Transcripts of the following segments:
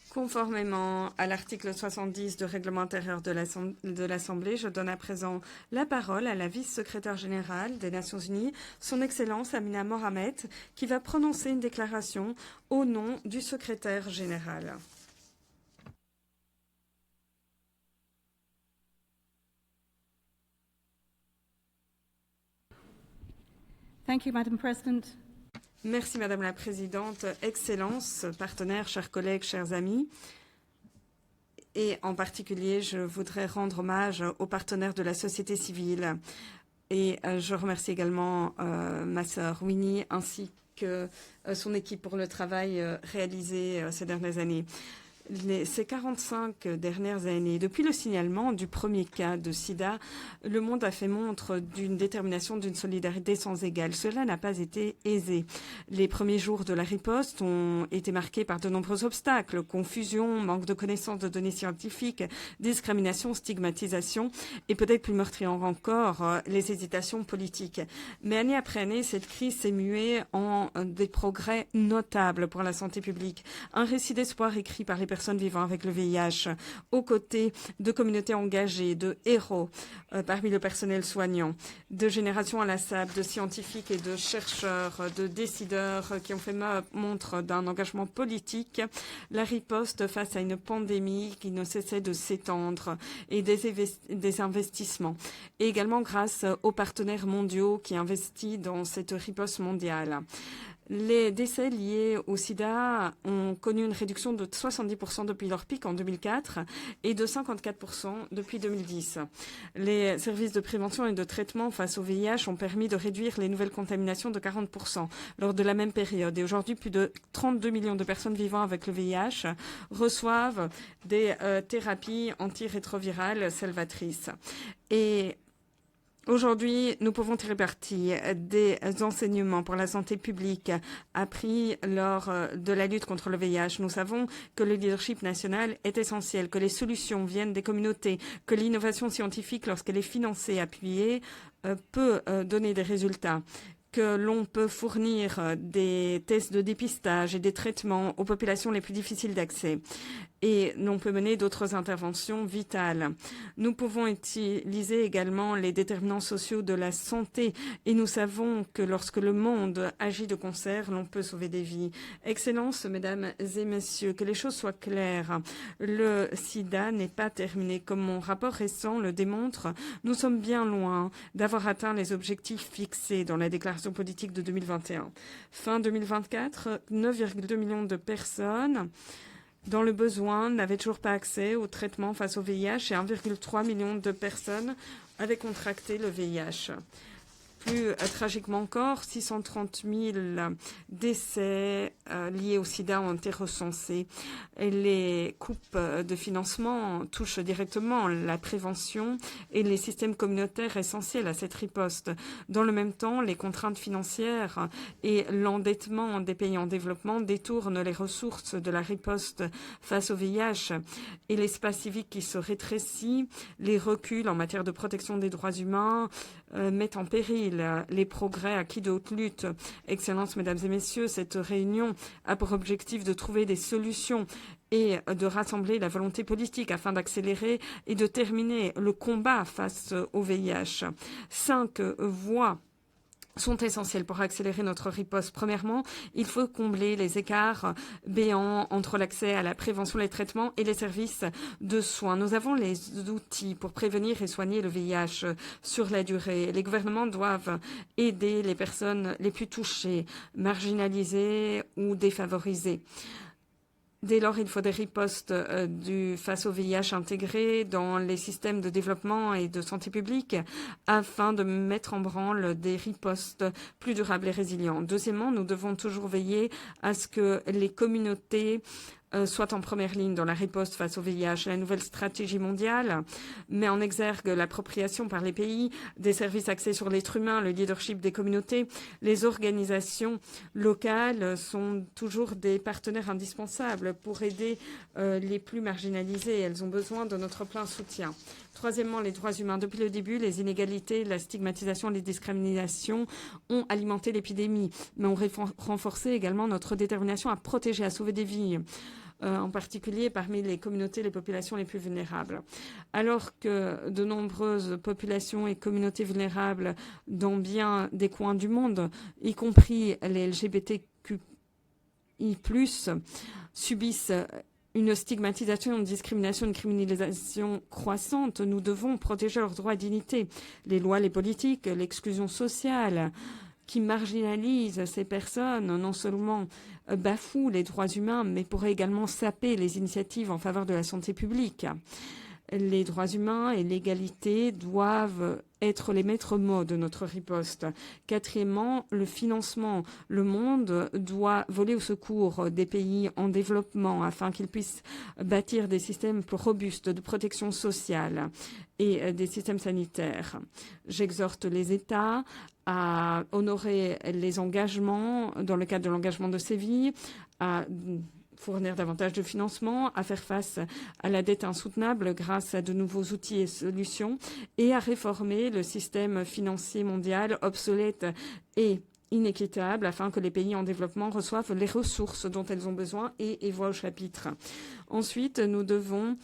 Conformément à l'article 70 du règlement intérieur de l'Assemblée, je donne à présent la parole à la vice-secrétaire générale des Nations Unies, son Excellence Amina Mohamed, qui va prononcer une déclaration au nom du secrétaire général. Thank you, Madam President. Merci Madame la Présidente, Excellences, partenaires, chers collègues, chers amis. Et en particulier, je voudrais rendre hommage aux partenaires de la société civile. Et je remercie également ma sœur Winnie ainsi que son équipe pour le travail réalisé ces dernières années. Ces 45 dernières années, depuis le signalement du premier cas de sida, le monde a fait montre d'une détermination, d'une solidarité sans égale. Cela n'a pas été aisé. Les premiers jours de la riposte ont été marqués par de nombreux obstacles, confusion, manque de connaissances de données scientifiques, discrimination, stigmatisation et peut-être plus meurtrier encore, les hésitations politiques. Mais année après année, cette crise s'est muée en des progrès notables pour la santé publique. Un récit d'espoir écrit par les personnes vivant avec le VIH, aux côtés de communautés engagées, de héros parmi le personnel soignant, de générations inlassables, de scientifiques et de chercheurs, de décideurs qui ont fait montre d'un engagement politique, la riposte face à une pandémie qui ne cessait de s'étendre et des investissements. Et également grâce aux partenaires mondiaux qui investissent dans cette riposte mondiale. Les décès liés au sida ont connu une réduction de 70% depuis leur pic en 2004 et de 54% depuis 2010. Les services de prévention et de traitement face au VIH ont permis de réduire les nouvelles contaminations de 40% lors de la même période. Et aujourd'hui, plus de 32 millions de personnes vivant avec le VIH reçoivent des thérapies antirétrovirales salvatrices. Et aujourd'hui, nous pouvons tirer parti des enseignements pour la santé publique appris lors de la lutte contre le VIH. Nous savons que le leadership national est essentiel, que les solutions viennent des communautés, que l'innovation scientifique, lorsqu'elle est financée et appuyée, peut donner des résultats, que l'on peut fournir des tests de dépistage et des traitements aux populations les plus difficiles d'accès. Et l'on peut mener d'autres interventions vitales. Nous pouvons utiliser également les déterminants sociaux de la santé et nous savons que lorsque le monde agit de concert, l'on peut sauver des vies. Excellences, mesdames et messieurs, que les choses soient claires. Le sida n'est pas terminé. Comme mon rapport récent le démontre, nous sommes bien loin d'avoir atteint les objectifs fixés dans la déclaration politique de 2021. Fin 2024, 9,2 millions de personnes dans le besoin n'avaient toujours pas accès au traitement face au VIH et 1,3 million de personnes avaient contracté le VIH. Plus tragiquement encore, 630 000 décès liés au sida ont été recensés. Et les coupes de financement touchent directement la prévention et les systèmes communautaires essentiels à cette riposte. Dans le même temps, les contraintes financières et l'endettement des pays en développement détournent les ressources de la riposte face au VIH. Et l'espace civique qui se rétrécit, les reculs en matière de protection des droits humains mettent en péril les progrès acquis de haute lutte. Excellences, mesdames et messieurs, cette réunion a pour objectif de trouver des solutions et de rassembler la volonté politique afin d'accélérer et de terminer le combat face au VIH. 5 voies sont essentiels pour accélérer notre riposte. Premièrement, il faut combler les écarts béants entre l'accès à la prévention, les traitements et les services de soins. Nous avons les outils pour prévenir et soigner le VIH sur la durée. Les gouvernements doivent aider les personnes les plus touchées, marginalisées ou défavorisées. Dès lors, il faut des ripostes face au VIH intégrées dans les systèmes de développement et de santé publique afin de mettre en branle des ripostes plus durables et résilientes. Deuxièmement, nous devons toujours veiller à ce que les communautés soit en première ligne dans la riposte face au VIH. La nouvelle stratégie mondiale met en exergue l'appropriation par les pays des services axés sur l'être humain, le leadership des communautés. Les organisations locales sont toujours des partenaires indispensables pour aider les plus marginalisés. Elles ont besoin de notre plein soutien. Troisièmement, les droits humains. Depuis le début, les inégalités, la stigmatisation et les discriminations ont alimenté l'épidémie, mais ont renforcé également notre détermination à protéger, à sauver des vies. en particulier parmi les communautés, les populations les plus vulnérables. Alors que de nombreuses populations et communautés vulnérables dans bien des coins du monde, y compris les LGBTQI+, subissent une stigmatisation, une discrimination, une criminalisation croissante. Nous devons protéger leurs droits et dignité. Les lois, les politiques, l'exclusion sociale qui marginalisent ces personnes non seulement bafouent les droits humains, mais pourraient également saper les initiatives en faveur de la santé publique. Les droits humains et l'égalité doivent être les maîtres mots de notre riposte. Quatrièmement, le financement. Le monde doit voler au secours des pays en développement afin qu'ils puissent bâtir des systèmes plus robustes de protection sociale et des systèmes sanitaires. J'exhorte les États à honorer les engagements dans le cadre de l'engagement de Séville, à fournir davantage de financement, à faire face à la dette insoutenable grâce à de nouveaux outils et solutions et à réformer le système financier mondial obsolète et inéquitable afin que les pays en développement reçoivent les ressources dont elles ont besoin et voient au chapitre. Ensuite, nous devons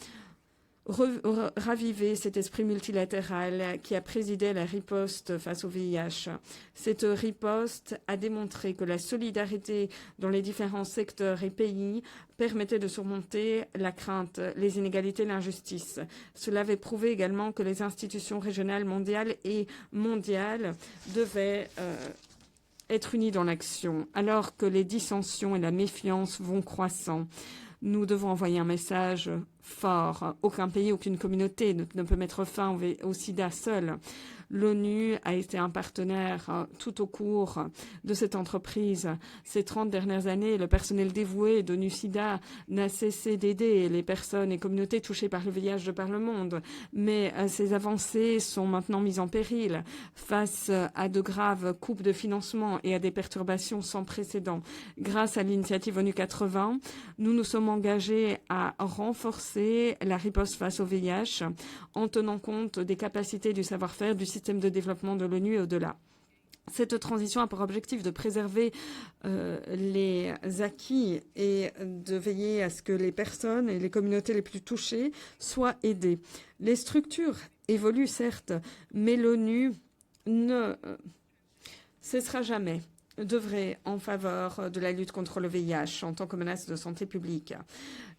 raviver cet esprit multilatéral qui a présidé à la riposte face au VIH. Cette riposte a démontré que la solidarité dans les différents secteurs et pays permettait de surmonter la crainte, les inégalités, l'injustice. Cela avait prouvé également que les institutions régionales, mondiales et mondiales devaient être unies dans l'action, alors que les dissensions et la méfiance vont croissant. Nous devons envoyer un message fort. Aucun pays, aucune communauté ne peut mettre fin au sida seul. L'ONU a été un partenaire tout au cours de cette entreprise. Ces 30 dernières années, le personnel dévoué d'ONU-SIDA n'a cessé d'aider les personnes et communautés touchées par le VIH de par le monde. Mais ces avancées sont maintenant mises en péril face à de graves coupes de financement et à des perturbations sans précédent. Grâce à l'initiative ONU 80, nous nous sommes engagés à renforcer la riposte face au VIH en tenant compte des capacités du savoir-faire du système de développement de l'ONU et au-delà. Cette transition a pour objectif de préserver les acquis et de veiller à ce que les personnes et les communautés les plus touchées soient aidées. Les structures évoluent certes, mais l'ONU ne cessera jamais d'œuvrer en faveur de la lutte contre le VIH en tant que menace de santé publique.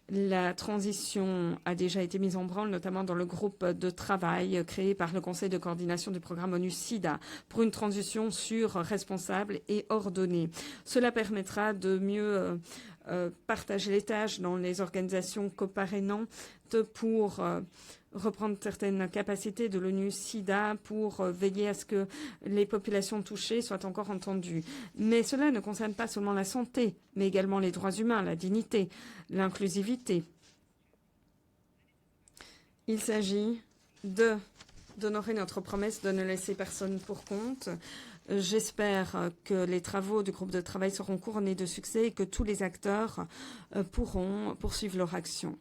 La transition a déjà été mise en branle, notamment dans le groupe de travail créé par le Conseil de coordination du programme ONU-SIDA pour une transition sûre, responsable et ordonnée. Cela permettra de mieux partager les tâches dans les organisations coparrainantes pour reprendre certaines capacités de l'ONU-SIDA pour veiller à ce que les populations touchées soient encore entendues. Mais cela ne concerne pas seulement la santé, mais également les droits humains, la dignité, l'inclusivité. Il s'agit d'honorer notre promesse de ne laisser personne pour compte. J'espère que les travaux du groupe de travail seront couronnés de succès et que tous les acteurs pourront poursuivre leur action.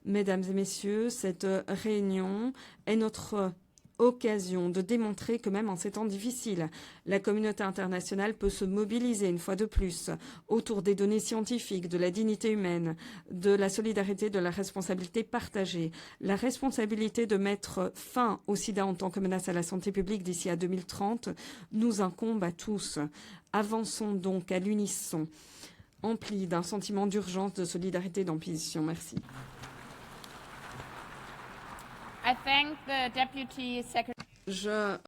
Mesdames et messieurs, cette réunion est notre occasion de démontrer que même en ces temps difficiles, la communauté internationale peut se mobiliser une fois de plus autour des données scientifiques, de la dignité humaine, de la solidarité, de la responsabilité partagée. La responsabilité de mettre fin au sida en tant que menace à la santé publique d'ici à 2030 nous incombe à tous. Avançons donc à l'unisson, emplis d'un sentiment d'urgence, de solidarité et d'ambition. Merci. I thank the Deputy Secretary. Je